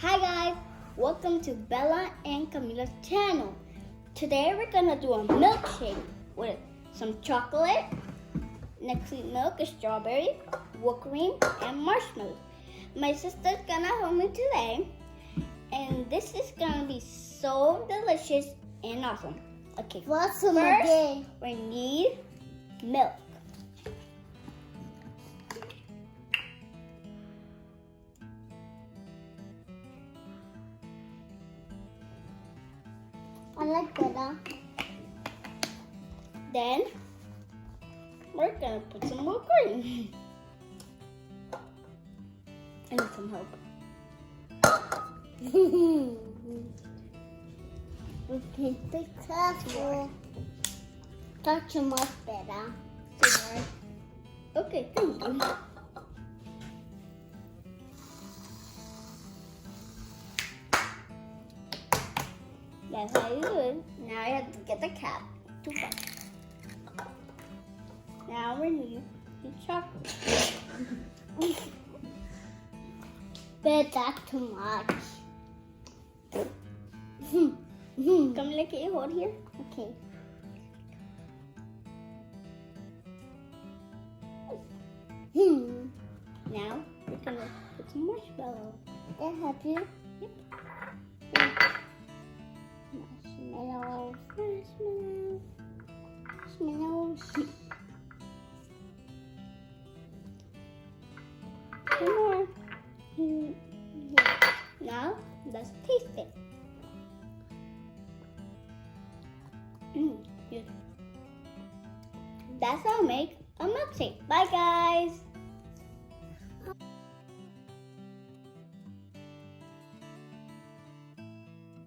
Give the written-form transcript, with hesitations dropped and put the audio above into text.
Hi guys, welcome to Bella and Camila's channel. Today we're gonna do a milkshake with some chocolate, next sweet milk, strawberry, whipped cream, and marshmallows. My sister's gonna help me today, and this is gonna be so delicious and awesome. Okay, first we need milk. I like that. Then we're gonna put some whipped cream. I need some help. Okay, be careful. That's much better. Okay, thank you. That's how you do it. Now I have to get the cap. Now we need the chocolate. But that's too much. Camila, can you hold here? Okay. Now we're gonna put some marshmallow. Can I help you? Yep. Marshmallows. Marshmallows. Some more. Now let's taste it. Good. That's how I make a milkshake. Bye guys.